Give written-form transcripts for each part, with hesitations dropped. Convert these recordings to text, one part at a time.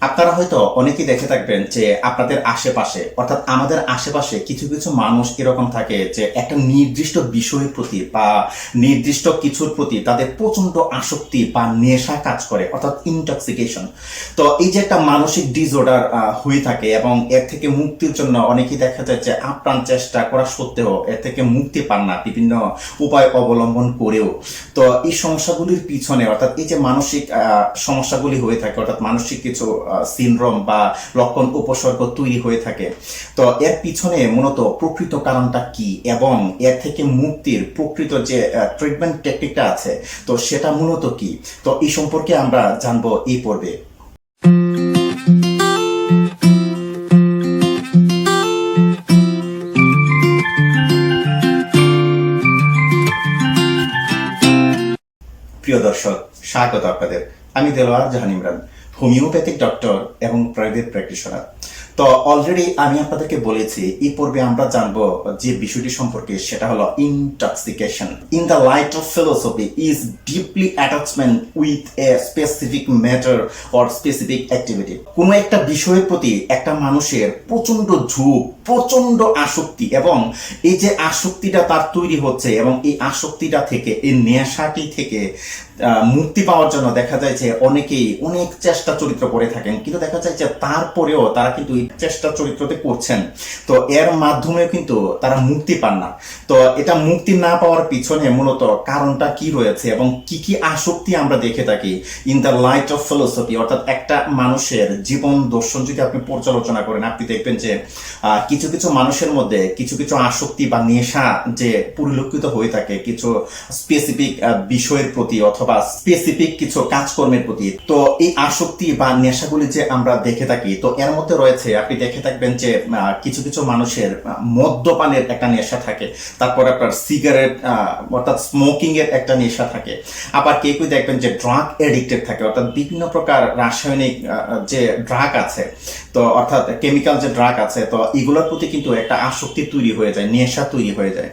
আপনারা হয়তো অনেকেই দেখে থাকবেন যে আপনাদের আশেপাশে অর্থাৎ আমাদের আশেপাশে কিছু কিছু মানুষ এরকম থাকে যে একটা নির্দিষ্ট বিষয়ের প্রতি বা নির্দিষ্ট কিছুর প্রতি তাদের প্রচন্ড আসক্তি বা নেশা কাজ করে অর্থাৎ ইনটক্সিকেশন। তো এই যে একটা মানসিক ডিসঅর্ডার হয়ে থাকে এবং এর থেকে মুক্তির জন্য অনেকেই দেখা যায় যে আপ্রাণ চেষ্টা করা সত্ত্বেও এর থেকে মুক্তি পান না বিভিন্ন উপায় অবলম্বন করেও। তো এই সমস্যাগুলির পিছনে অর্থাৎ এই যে মানসিক সমস্যাগুলি হয়ে থাকে অর্থাৎ মানসিক কিছু সিনড্রোম বা লক্ষণ উপসর্গ তৈরি হয়ে থাকে, তো এর পিছনে মূলত প্রকৃত কারণটা কি এবং এর থেকে মুক্তির প্রকৃত যে ট্রিটমেন্ট টেকনিকটা আছে তো সেটা মূলত কি, তো এই সম্পর্কে আমরা জানবো এই পর্বে। প্রিয় দর্শক, স্বাগত আপনাদের। আমি দেলোয়ার জাহান ইমরান, হোমিওপ্যাথিক ডক্টর এবং প্রাইভেট প্র্যাকটিশনার। তো অলরেডি আমি আপনাদেরকে বলেছি এই পর্বে আমরা জানবো যে বিষয়টি সম্পর্কে, সেটা হলো intoxication. In the light off philosophy is deeply attachment with a specific matter or specific activity. কোনো একটা বিষয়ের প্রতি একটা মানুষের প্রচন্ড ঝোঁক, প্রচন্ড আসক্তি, এবং এই যে আসক্তিটা তার তৈরি হচ্ছে এবং এই আসক্তিটা থেকে, এই নেশাটি থেকে মুক্তি পাওয়ার জন্য দেখা যায় যে অনেকেই অনেক চেষ্টা চরিত্র করে থাকেন, কিন্তু দেখা যায় যে তারপরেও তারা কিন্তু এই চেষ্টা চরিত্রতে করছেন, তো এর মাধ্যমে কিন্তু তারা মুক্তি পান না। তো এটা মুক্তি না পাওয়ার পিছনে মূলত কারণটা কি রয়েছে এবং কি কি আসক্তি আমরা দেখে থাকি in the light off philosophy, অর্থাৎ একটা মানুষের জীবন দর্শন যদি আপনি পর্যালোচনা করেন, আপনি দেখবেন যে কিছু কিছু মানুষের মধ্যে কিছু কিছু আসক্তি বা নেশা যে পরিলক্ষিত হয়ে থাকে কিছু স্পেসিফিক বিষয়ের প্রতি অথবা স্পেসিফিক কিছু কাজকর্মের প্রতি। তো এই আসক্তি বা নেশাগুলি যে আমরা দেখে থাকি, তো এর মধ্যে রয়েছে, আপনি দেখে থাকবেন যে কিছু কিছু মানুষের মদ্যপানের একটা নেশা থাকে, তারপর আপনার সিগারেট অর্থাৎ স্মোকিং এর একটা নেশা থাকে, আবার কেউ কেউ দেখবেন যে ড্রাগ এডিক্টেড থাকে, অর্থাৎ বিভিন্ন প্রকার রাসায়নিক যে ড্রাগ আছে, তো অর্থাৎ কেমিক্যাল যে ড্রাগ আছে, তো এগুলোর প্রতি কিন্তু একটা আসক্তি তৈরি হয়ে যায়, নেশা তৈরি হয়ে যায়।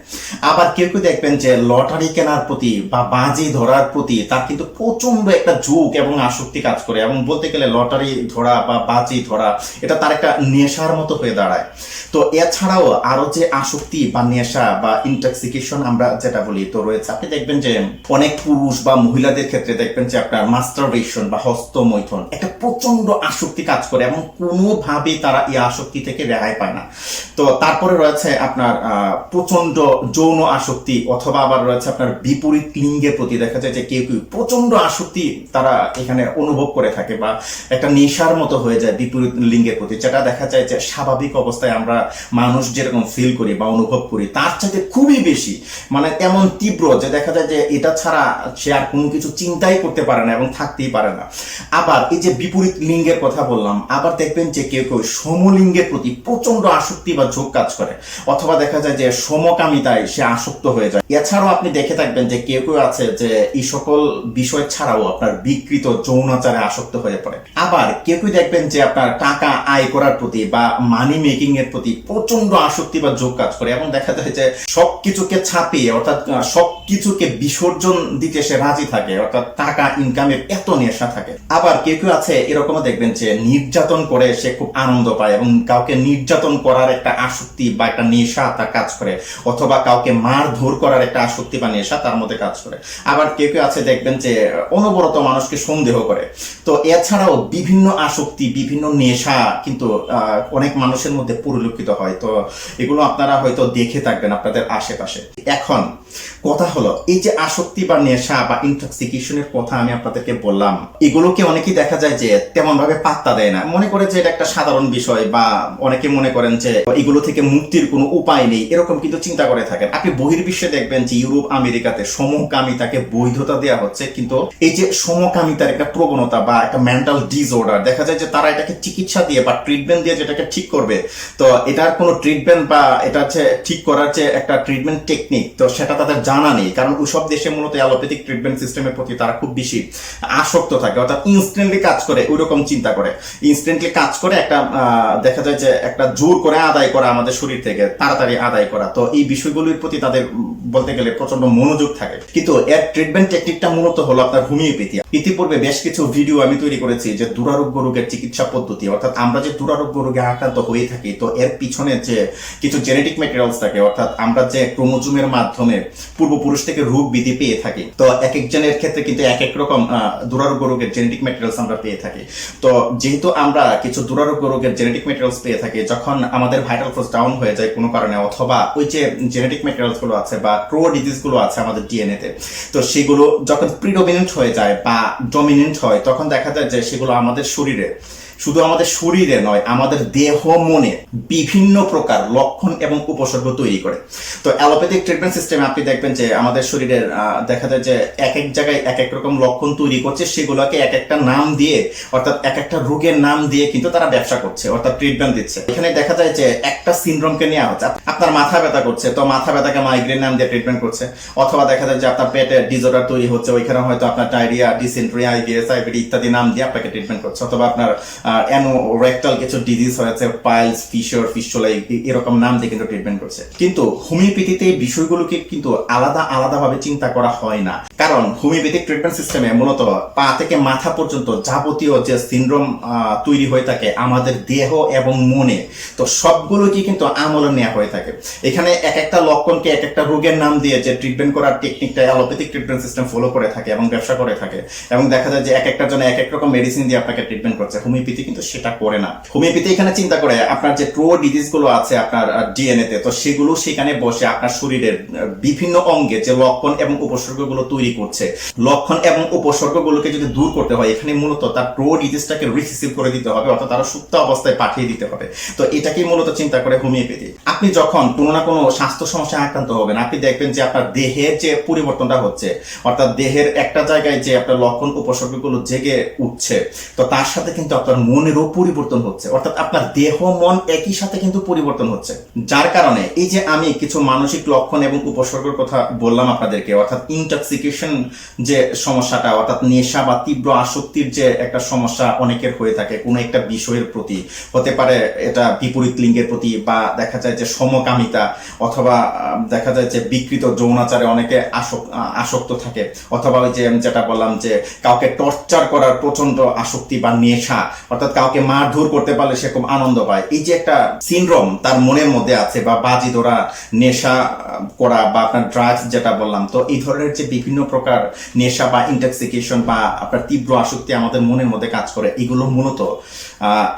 আবার কেউ কেউ দেখবেন যে লটারি কেনার প্রতি বা বাজি ধরার প্রতি তার কিন্তু প্রচন্ড একটা ঝোঁক এবং আসক্তি কাজ করে, এবং বলতে গেলে লটারি ধরা বা বাজি ধরা এটা তার একটা নেশার মতো হয়ে দাঁড়ায়। তো এছাড়াও আরো যে আসক্তি বা নেশা বা ইনটক্সিকেশন আমরা যেটা বলি তো রয়েছে, আপনি দেখবেন যে অনেক পুরুষ বা মহিলাদের ক্ষেত্রে দেখবেন যে আপনার মাস্টারবেশন বা হস্তমৈথুন একটা প্রচন্ড আসক্তি কাজ করে এবং কোনোভাবেই তারা এই আসক্তি থেকে রেহাই পায় না। তো তারপরে রয়েছে আপনার প্রচন্ড যৌন আসক্তি, অথবা আবার রয়েছে আপনার বিপরীত লিঙ্গের প্রতি, দেখা যায় যে কেউ কেউ প্রচন্ড আসক্তি তারা এখানে অনুভব করে থাকে বা একটা নেশার মতো হয়ে যায় বিপরীত লিঙ্গের প্রতি, যেটা দেখা যায় যে স্বাভাবিক অবস্থায় আমরা মানুষ যেরকম ফিল করি বা অনুভব করি তার চাইতে খুবই বেশি, মানে এমন তীব্র যে দেখা যায় যে এটা ছাড়া সে আর কোনো কিছু চিন্তাই করতে পারে না এবং থাকতেই পারে না। আবার এই যে বিপরীত লিঙ্গের কথা বললাম, আবার দেখবেন যে কেউ কেউ সমলিঙ্গের প্রতি প্রচন্ড আসক্তি বা ঝোঁক কাজ করে, অথবা দেখা যায় যে সমকামিতায় সে আসক্ত হয়ে যায়। এছাড়াও আপনি দেখে থাকবেন যে কেউ কেউ আছে যে এই সকল বিষয় ছাড়াও আপনার বিকৃত যৌনাচারে আসক্ত হয়ে পড়ে। আবার কেউ কেউ দেখবেন যে আপনার টাকা আয় করার প্রতি বা মানি মেকিং এর প্রতি প্রচন্ড আসক্তি বা ঝোঁক কাজ করে, এবং দেখা যায় যে সবকিছুকে ছাপিয়ে অর্থাৎ সবকিছুকে বিসর্জন দিতে সে রাজি থাকে, অর্থাৎ টাকা ইনকামের এত নেশা থাকে। আবার কেউ কেউ আছে এরকমও দেখবেন যে নির্যাতন করে সে খুব আনন্দ পায় এবং কাউকে নির্যাতন করার একটা আসক্তি বা একটা নেশা তার কাজ করে, অথবা কাউকে মারধর করার একটা আসক্তি বা নেশা তার মধ্যে কাজ করে। আবার কেউ কেউ আছে দেখবেন যে অনবরত মানুষকে সন্দেহ করে। তো এছাড়াও বিভিন্ন আসক্তি, বিভিন্ন নেশা কিন্তু অনেক মানুষের মধ্যে পরিলক্ষিত হয়, তো এগুলো আপনারা হয়তো দেখে থাকবেন আপনাদের আশেপাশে। এখন কথা হলো, এই যে আসক্তি বা নেশা বা ইনটক্সিকেশনের কথা আমি আপনাদেরকে বললাম, এগুলোকে অনেকেই দেখা যায় যে তেমন ভাবে পাত্তা দেয় না, মনে করে যে এটা একটা সাধারণ বিষয়, বা অনেকে মনে করেন যে এগুলো থেকে মুক্তির কোনো উপায় নেই, এরকম কিন্তু চিন্তা করে থাকেন। আপনি বহির্বিশ্বে দেখবেন যে ইউরোপ আমেরিকাতে সমকামিতাকে বৈধতা দেওয়া হচ্ছে, কিন্তু এই যে সমকামিতার একটা প্রবণতা বা একটা মেন্টাল ডিসঅর্ডার, দেখা যায় যে তারা এটাকে চিকিৎসা দিয়ে বা ট্রিটমেন্ট ট্রিটমেন্ট দিয়ে যেটাকে ঠিক করবে, তো এটার কোনো ট্রিটমেন্ট বা এটা হচ্ছে ঠিক করার যে একটা ট্রিটমেন্ট টেকনিক, তো সেটা তাদের জানা নেই। কারণ ওইসব দেশে মূলত অ্যালোপ্যাথিক ট্রিটমেন্ট সিস্টেমের প্রতি তারা খুব বেশি আসক্ত থাকে, অর্থাৎ ইনস্ট্যান্টলি কাজ করে ওইরকম চিন্তা করে, ইনস্ট্যান্টলি কাজ করে একটা দেখা যায় যে একটা জোর করে আদায় করা, আমাদের শরীর থেকে তাড়াতাড়ি আদায় করা। তো এই বিষয়গুলির প্রতি তাদের বলতে গেলে প্রচন্ড মনোযোগ থাকে। কিন্তু এর ট্রিটমেন্ট টেকনিকটা মূলত হলো আপনার হোমিওপ্যাথি। ইতিপূর্বে বেশ কিছু ভিডিও আমি তৈরি করেছি যে দুরারোগ্য রোগের চিকিৎসা পদ্ধতি, অর্থাৎ আমরা যে দুরারোগ্য রোগে আক্রান্ত হয়ে থাকি, তো এর পিছনে যে কিছু জেনেটিক ম্যাটেরিয়ালস থাকে, অর্থাৎ আমরা যে ক্রোমোজোমের মাধ্যমে পূর্বপুরুষ থেকে রোগ বিধি পেয়ে থাকি, তো এক একজনের ক্ষেত্রে কিন্তু এক এক রকম দুরারোগ্য রোগের জেনেটিক ম্যাটেরিয়ালস আমরা পেয়ে থাকি। তো যেহেতু আমরা কিছু দুরারোগ্য রোগের জেনেটিক ম্যাটেরিয়ালস পেয়ে থাকি, যখন আমাদের ভাইটাল ফোর্স ডাউন হয়ে যায় কোনো কারণে, অথবা ওই যে জেনেটিক ম্যাটেরিয়ালস গুলো আছে বা প্রো ডিজিজ গুলো আছে আমাদের ডিএনএ তে, তো সেগুলো যখন প্রিডোমিনেন্ট হয়ে যায় বা ডমিনেন্ট হয়, তখন দেখা যায় যে সেগুলো আমাদের শরীরে, শুধু আমাদের শরীরে নয়, আমাদের দেহ মনে বিভিন্ন প্রকার লক্ষণ এবং উপসর্গ তৈরি করে। তো অ্যালোপ্যাথিক ট্রিটমেন্ট সিস্টেমে আপনি দেখবেন যে আমাদের শরীরের দেখা যায় যে এক এক জায়গায় এক এক রকম লক্ষণ তৈরি করছে, সেগুলোকে এক একটা নাম দিয়ে, অর্থাৎ এক একটা রোগের নাম দিয়ে কিন্তু তারা ব্যবসা করছে, অর্থাৎ ট্রিটমেন্ট দিচ্ছে। এখানে দেখা যায় যে একটা সিনড্রোমকে নেওয়া হচ্ছে, আপনার মাথা ব্যথা করছে, তো মাথা ব্যথাকে মাইগ্রেন নাম দিয়ে ট্রিটমেন্ট করছে, অথবা দেখা যায় যে আপনার পেটে ডিসঅর্ডার তৈরি হচ্ছে, ওইখানে হয়তো আপনার ডায়রিয়া, ডিসেন্ট্রি, আইবিএস, আইবিডি ইত্যাদি নাম দিয়ে আপনাকে ট্রিটমেন্ট করছে, অথবা আপনার অ্যানোরেক্টাল কিছু ডিজিজ হয়েছে, পাইলস, ফিশর, ফিস্টুলা, এরকম নাম দিয়ে কিন্তু ট্রিটমেন্ট করছে। কিন্তু হোমিওপ্যাথিতে এই বিষয়গুলোকে কিন্তু আলাদাভাবে চিন্তা করা হয় না, কারণ হোমিওপ্যাথিক ট্রিটমেন্ট সিস্টেমে মূলত পা থেকে মাথা পর্যন্ত যাবতীয় যে সিনড্রোম তৈরি হয়ে থাকে আমাদের দেহ এবং মনে, তো সবগুলোকে কিন্তু আমলে নেওয়া হয়ে থাকে। এখানে এক একটা লক্ষণকে এক একটা রোগের নাম দিয়ে যে ট্রিটমেন্ট করার টেকনিকটা অ্যালোপ্যাথিক ট্রিটমেন্ট সিস্টেম ফলো করে থাকে এবং ব্যবসা করে থাকে, এবং দেখা যায় যে এক একটার জন্য এক এক রকম মেডিসিন দিয়ে আপনাকে ট্রিটমেন্ট করছে। হোমিওপ্যাথি কিন্তু সেটা করে না। হোমিওপ্যাথি এখানে চিন্তা করে আপনার যে প্রো ডিজিজ গুলো আছে আপনার ডিএনএ তে, তো সেগুলো সেখানে বসে আপনার শরীরের বিভিন্ন অঙ্গে যে লক্ষণ এবং উপসর্গগুলো তৈরি করছে, লক্ষণ এবং উপসর্গগুলোকে যদি দূর করতে হয়, এখানে মূলত তার প্রো ডিজিজটাকে রিসিভ করে দিতে হবে, অর্থাৎ তারা সুপ্ত অবস্থায় পাঠিয়ে দিতে হবে। তো এটাকেই মূলত চিন্তা করে হোমিওপ্যাথি। আপনি যখন কোনো না কোনো স্বাস্থ্য সমস্যায় আক্রান্ত হবেন, আপনি দেখবেন যে আপনার দেহের যে পরিবর্তনটা হচ্ছে, অর্থাৎ দেহের একটা জায়গায় যে আপনার লক্ষণ উপসর্গগুলো জেগে উঠছে, তো তার সাথে কিন্তু আপনার মনেরও পরিবর্তন হচ্ছে, অর্থাৎ আপনার দেহ মন একই সাথে কিন্তু পরিবর্তন হচ্ছে। যার কারণে এই যে আমি কিছু মানসিক লক্ষণ এবং উপসর্গের কথা বললাম আপনাদেরকে, অর্থাৎ ইনটক্সিকেশন যে সমস্যাটা, অর্থাৎ নেশা বা তীব্র আসক্তির যে একটা সমস্যা অনেকের হয়ে থাকে কোনো একটা বিষয়ের প্রতি, হতে পারে এটা বিপরীত লিঙ্গের প্রতি, বা দেখা যায় যে সমকামিতা, অথবা দেখা যায় যে বিকৃত যৌনাচারে অনেকে আসক্ত থাকে, অথবা ওই যে যেটা বললাম যে কাউকে টর্চার করার প্রচন্ড আসক্তি বা নেশা, অর্থাৎ কাউকে মারধর করতে পারলে সে খুব আনন্দ পায়, এই যে একটা সিনড্রোম তার মনের মধ্যে আছে, বা বাজি ধরা, নেশা করা, বা আপনার ড্রাগস যেটা বললাম, তো এই ধরনের যে বিভিন্ন প্রকার নেশা বা ইনটক্সিকেশন বা আপনার তীব্র আসক্তি আমাদের মনের মধ্যে কাজ করে, এগুলো মূলত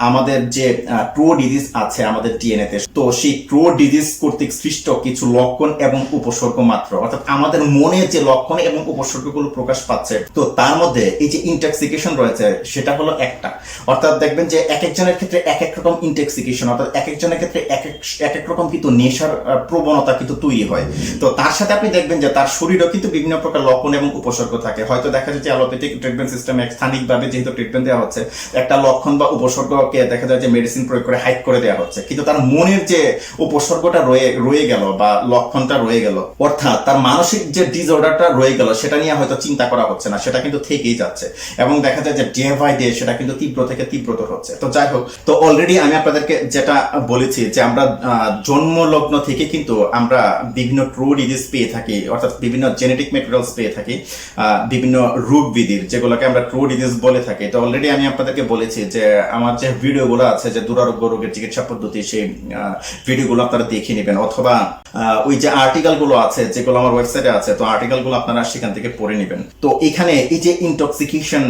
আমাদের যে প্রো ডিজিজ আছে আমাদের ডিএনএ তে, তো সেই প্রো ডিজিজ কর্তৃক সৃষ্ট কিছু লক্ষণ এবং উপসর্গ মাত্র, অর্থাৎ আমাদের মনে যে লক্ষণ এবং উপসর্গগুলো প্রকাশ পাচ্ছে, তো তার মধ্যে এই যে ইনটক্সিকেশন রয়েছে সেটা হলো একটা। অর্থাৎ দেখবেন যে এক একজনের ক্ষেত্রে এক এক রকম ইনটক্সিকেশন, অর্থাৎ এক একজনের ক্ষেত্রে এক এক রকম কিন্তু নেশার প্রবণতা কিন্তু তৈরি হয়। তো তার সাথে আপনি দেখবেন যে তার শরীরেও কিন্তু বিভিন্ন প্রকার লক্ষণ এবং উপসর্গ থাকে। হয়তো দেখা যাচ্ছে অ্যালোপ্যাথিক ট্রিটমেন্ট সিস্টেমে স্থানিকভাবে যেহেতু ট্রিটমেন্ট দেওয়া হচ্ছে, একটা লক্ষণ বা উপসর্গকে দেখা যায় যে মেডিসিন প্রয়োগ করে হাইড করে দেওয়া হচ্ছে, কিন্তু তার মনের যে উপসর্গটা রয়ে গেল বা লক্ষণটা রয়ে গেল, অর্থাৎ তার মানসিক যে ডিসঅর্ডারটা রয়ে গেল, সেটা নিয়ে হয়তো চিন্তা করা হচ্ছে না, সেটা কিন্তু থেকেই যাচ্ছে, এবং দেখা যায় যে ডে বাই ডে সেটা কিন্তু তীব্র থেকে তীব্রতর হচ্ছে। তো যাই হোক, তো অলরেডি আমি আপনাদেরকে যেটা বলেছি যে আমরা জন্মলগ্ন থেকে কিন্তু আমরা বিভিন্ন ট্রু ডিজিজ পেয়ে থাকি, অর্থাৎ বিভিন্ন জেনেটিক ম্যাটেরিয়ালস পেয়ে থাকি, বিভিন্ন রোগ বিধির, যেগুলোকে আমরা ট্রু ডিজিজ বলে থাকি। তো অলরেডি আমি আপনাদেরকে বলেছি যে আমার যে ভিডিওগুলো আছে যে দুরারোগ্য রোগের চিকিৎসা পদ্ধতি, সেই ভিডিওগুলো আপনারা দেখে নেবেন, অথবা ওই যে আর্টিকেল গুলো আছে যেগুলো আমার ওয়েবসাইটে আছে, তো আর্টিকেল গুলো আপনারা সেখান থেকে পড়ে নেবেন। তো এখানে এই যে ইনটক্সিকেশন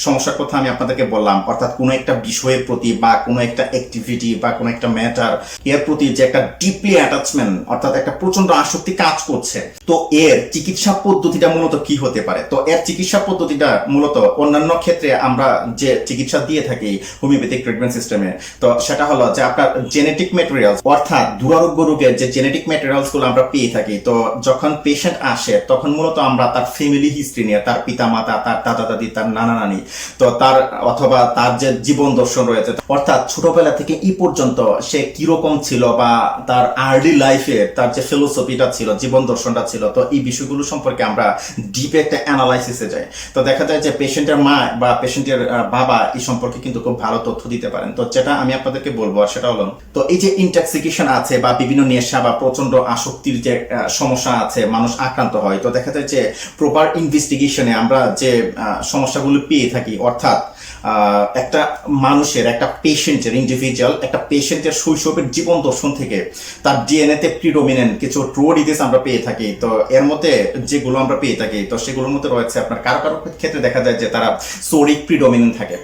সমস্যার কথা আমি আপনাদেরকে বললাম, অর্থাৎ কোনো একটা বিষয়ের প্রতি বা কোনো একটা অ্যাক্টিভিটি বা কোনো একটা ম্যাটার, এর প্রতি যে একটা ডিপলি অ্যাটাচমেন্ট, অর্থাৎ একটা প্রচন্ড আসক্তি কাজ করছে, তো এর চিকিৎসা পদ্ধতিটা মূলত কি হতে পারে? তো এর চিকিৎসা পদ্ধতিটা মূলত অন্যান্য ক্ষেত্রে আমরা যে চিকিৎসা দিয়ে থাকি হোমিওপ্যাথিক ট্রিটমেন্ট সিস্টেমে, তো সেটা হলো যে আপনার জেনেটিক ম্যাটেরিয়ালস, অর্থাৎ দুরারোগ্য রোগের যে জেনেটিক ম্যাটেরিয়ালস গুলো আমরা পেয়ে থাকি, তো যখন পেশেন্ট আসে তখন মূলত আমরা তার ফ্যামিলি হিস্ট্রি নিয়ে, তার পিতা মাতা, তার দাদা দাদি, তার নানা নানি, তো তার অথবা তার যে জীবন দর্শন রয়েছে, অর্থাৎ অর্থাৎ ছোটবেলা থেকে এই পর্যন্ত সে কিরকম ছিল বা তার আর্লি লাইফে তার যে ফিলোসফিটা ছিল, জীবন দর্শনটা ছিল, তো এই বিষয়গুলো সম্পর্কে আমরা ডিপে একটা অ্যানালাইসিসে যাই। তো দেখা যায় যে পেশেন্টের মা বা পেশেন্টের বাবা এই সম্পর্কে কিন্তু খুব ভালো তথ্য দিতে পারেন। তো যেটা আমি আপনাদেরকে বলবো সেটা হলো, তো এই যে ইনটক্সিকেশন আছে বা বিভিন্ন নেশা বা প্রচন্ড আসক্তির যে সমস্যা আছে, মানুষ আক্রান্ত হয়, তো দেখা যায় যে প্রপার ইনভেস্টিগেশনে আমরা যে সমস্যাগুলো পেয়ে থাকি, অর্থাৎ একটা মানুষের, একটা পেশেন্টের, ইন্ডিভিজুয়াল একটা পেশেন্টের শৈশবের জীবন দর্শন থেকে তার ডিএনএতে প্রিডোমিনেন্ট কিছু ট্রু ডিজিজ আমরা পেয়ে থাকি। তো এর মধ্যে যেগুলো আমরা পেয়ে থাকি, তো সেগুলোর মধ্যে রয়েছে আপনার কারো কারো ক্ষেত্রে দেখা যায় যে তারা সোরিক প্রিডোমিনেন্ট থাকে,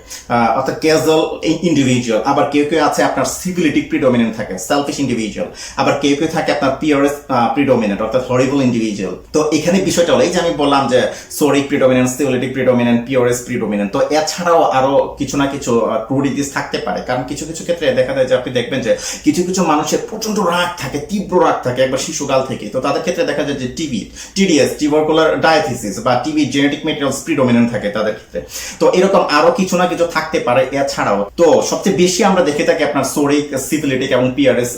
অর্থাৎ ক্যাজুয়াল ইন্ডিভিজুয়াল। আবার কেউ কেউ আছে আপনার সিভিলিটিক প্রিডোমিনেন্ট থাকে, সেলফিশ ইন্ডিভিজুয়াল। আবার কেউ কেউ থাকে আপনার পিওরেস প্রিডোমিনেন্ট, অর্থাৎ হরিবল ইন্ডিভিজুয়াল। তো এখানে বিষয়টা হলো এই যে আমি বললাম যে সোরিক প্রিডোমিনেন্ট, সিভিলিটিক প্রিডোমিনেন্ট, পিওরেস প্রিডোমিনেন্ট। তো এছাড়াও আরো কিছু না কিছু ট্রু ডিজিজ থাকতে পারে, কারণ কিছু কিছু ক্ষেত্রে দেখা যায় যে আপনি দেখবেন যে কিছু কিছু মানুষের প্রচন্ড রাগ থাকে, তীব্র রাগ থাকে একবার শিশুকাল থেকে। তো তাদের ক্ষেত্রে দেখা যায় যে টিবি, টিডিএস, টিউবারকুলার ডায়াথিসিস বা টিবি জেনেটিক মেটেরিয়ালস প্রিডোমিনেন্ট থাকে তাদের ক্ষেত্রে। তো এরকম আরো কিছু না কিছু থাকতে পারে এছাড়াও। তো সবচেয়ে বেশি আমরা দেখে থাকি আপনার সোরিক, সিফিলিটিক এবং পিআরএস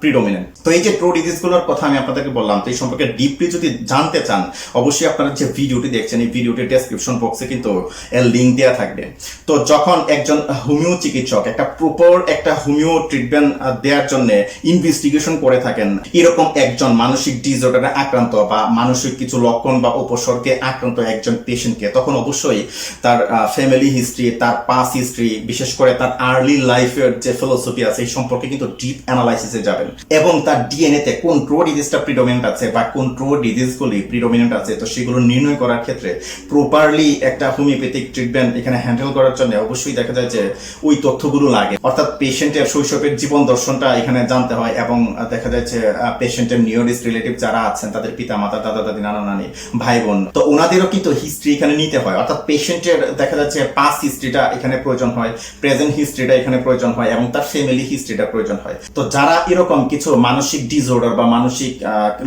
প্রিডোমিনেন্ট। তো এই যে ট্রু ডিজিজ গুলোর কথা আমি আপনাদেরকে বললাম, তো এই সম্পর্কে ডিপলি যদি জানতে চান, অবশ্যই আপনারা যে ভিডিওটি দেখছেন এই ভিডিওটির ডেসক্রিপশন বক্সে কিন্তু এর লিঙ্ক দেওয়া থাকবে। তো যখন একজন হোমিও চিকিৎসক একটা প্রপার একটা হোমিও ট্রিটমেন্ট দেওয়ার জন্য ইনভেস্টিগেশন করে থাকেন এরকম একজন মানসিক ডিসঅর্ডারে আক্রান্ত বা মানসিক কিছু লক্ষণ বা উপসর্গে আক্রান্ত একজন পেশেন্টকে, তখন অবশ্যই তার ফ্যামিলি হিস্ট্রি, তার পাস হিস্ট্রি, বিশেষ করে তার আর্লি লাইফের যে ফিলোসফি আছে এই সম্পর্কে কিন্তু ডিপ অ্যানালাইসিসে যাবেন, এবং তার ডিএনএতে কোন ট্রু ডিজিজটা প্রিডোমিনেন্ট আছে বা কোন ট্রু ডিজিজগুলি প্রিডোমিনেন্ট আছে, তো সেগুলো নির্ণয় করার ক্ষেত্রে প্রপারলি একটা হোমিওপ্যাথিক ট্রিটমেন্ট এখানে হ্যান্ডেল করার জন্য অবশ্যই দেখা যায় যে ওই তথ্যগুলো লাগে। অর্থাৎ পেশেন্টের শৈশবের জীবন দর্শনটা এখানে জানতে হয়, এবং দেখা যায় যে পেশেন্টের নিউরিস্ট রিলেটিভ যারা আছেন তাদের পিতা মাতা, দাদা দাদি, নানা নানি, ভাই বোন, তো ওনাদেরও কিন্তু হিস্ট্রি এখানে নিতে হয়। অর্থাৎ পেশেন্টের দেখা যাচ্ছে পাস্ট হিস্ট্রিটা এখানে প্রয়োজন হয়, প্রেজেন্ট হিস্ট্রিটা এখানে প্রয়োজন হয়, এবং তার ফ্যামিলি হিস্ট্রিটা প্রয়োজন হয়। তো যারা এরকম কিছু মানসিক ডিসঅর্ডার বা মানসিক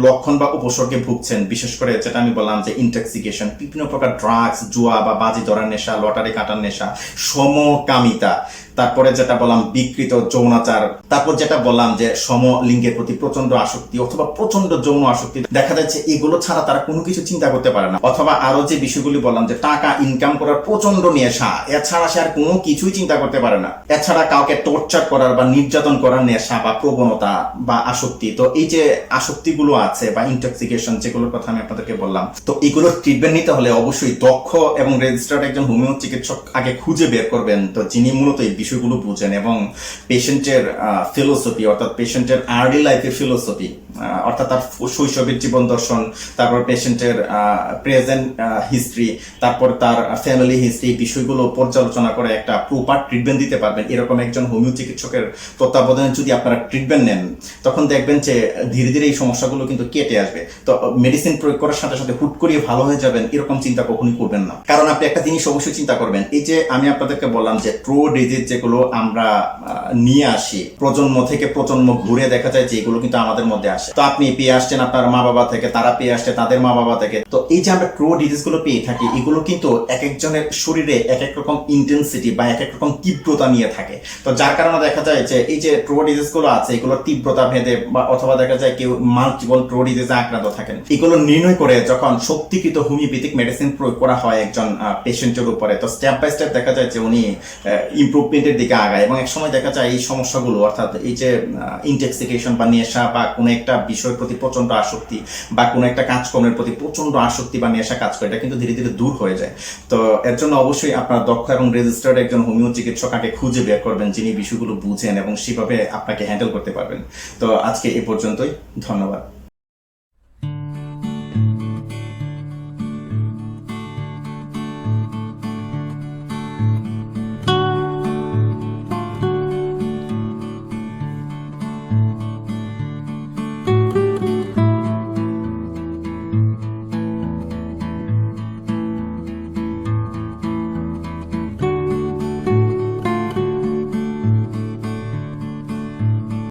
লক্ষণ বা উপসর্গে ভুগছেন, বিশেষ করে যেটা আমি বললাম যে ইনটক্সিকেশন, বিভিন্ন প্রকার ড্রাগস, জুয়া বা বাজি ধরার নেশা, লটারি কাটার নেশা, সমকামিতা, তারপরে যেটা বললাম বিকৃত যৌনাচার, তারপর যেটা বললাম যে সমলিঙ্গের প্রতি প্রচন্ড আসক্তি অথবা প্রচন্ড যৌন আসক্তি, দেখা যাচ্ছে এগুলো ছাড়া তারা কোনো কিছু চিন্তা করতে পারে না। অথবা আরো যে বিষয়গুলি বললাম যে টাকা ইনকাম করার প্রচন্ড নেশা, এছাড়া সে আর কোনো কিছুই চিন্তা করতে পারে না। এছাড়া কাউকে টর্চার করার বা নির্যাতন করার নেশা বা প্রবণতা বা আসক্তি। তো এই যে আসক্তিগুলো আছে বা ইনটক্সিকেশন যেগুলোর কথা আমি আপনাদেরকে বললাম, তো এগুলোর ট্রিটমেন্ট নিতে হলে অবশ্যই দক্ষ এবং রেজিস্টার্ড একজন হোমিও চিকিৎসক আগে খুঁজে বের করবেন, তো যিনি মূলত এই বিষয়গুলো বুঝেন এবং পেশেন্টের ফিলোসফি, অর্থাৎ পেশেন্টের আর্লি লাইফের ফিলোসফি, অর্থাৎ তার শৈশবের জীবন দর্শন, তারপর পেশেন্টের প্রেজেন্ট হিস্ট্রি, তারপর তার ফ্যামিলি হিস্ট্রি, বিষয়গুলো পর্যালোচনা করে একটা প্রপার ট্রিটমেন্ট দিতে পারবেন। এরকম একজন হোমিও চিকিৎসকের তত্ত্বাবধানে যদি আপনারা ট্রিটমেন্ট নেন, তখন দেখবেন যে ধীরে ধীরে এই সমস্যাগুলো কিন্তু কেটে আসবে। তো মেডিসিন প্রয়োগ করার সাথে সাথে হুট করিয়ে ভালো হয়ে যাবেন এরকম চিন্তা কখনোই করবেন না। কারণ আপনি একটা জিনিস অবশ্যই চিন্তা করবেন, এই যে আমি আপনাদেরকে বললাম যে ট্রু ডিজিজ যেগুলো আমরা নিয়ে আসি প্রজন্ম থেকে প্রজন্ম ঘুরে, দেখা যায় যে এগুলো কিন্তু আমাদের মধ্যে আসে। তো আপনি পেয়ে আসছেন আপনার মা বাবা থেকে, তারা পেয়ে আসছে তাদের মা বাবা থেকে। তো এই যে আমরা ট্রু ডিজিজ গুলো পেয়ে থাকি, এগুলো কিন্তু এক একজনের শরীরে এক এক রকম ইন্টেন্সিটি বা এক এক রকম তীব্রতা নিয়ে থাকে। তো যার কারণে দেখা যায় যে এই যে ট্রু ডিজিজ গুলো আছে এগুলোর তীব্রতা ভেদে বা অথবা দেখা যায় কেউ মাল্টিপল ট্রু ডিজিজে আক্রান্ত থাকেন, এগুলো নির্ণয় করে যখন শক্তিকৃত হোমিওপ্যাথিক মেডিসিন প্রয়োগ করা হয় একজন পেশেন্টের উপরে, তো স্টেপ বাই স্টেপ দেখা যায় যে উনি ইমপ্রুভমেন্টের দিকে আগায়। এবং এক সময় দেখা যায় এই সমস্যাগুলো, অর্থাৎ এই যে ইনটক্সিকেশন বা নেশা বা কোনো একটা বিষয়ের প্রতি প্রচন্ড আসক্তি বা কোনো একটা কাজকর্মের প্রতি প্রচন্ড আসক্তি বা নেশা কাজ করে, এটা কিন্তু ধীরে ধীরে দূর হয়ে যায়। তো এর জন্য অবশ্যই আপনার দক্ষ এবং রেজিস্টার্ড একজন হোমিও চিকিৎসক আগে খুঁজে বের করবেন, যিনি বিষয়গুলো বুঝেন এবং সেভাবে আপনাকে হ্যান্ডেল করতে পারবেন। তো আজকে এ পর্যন্তই, ধন্যবাদ।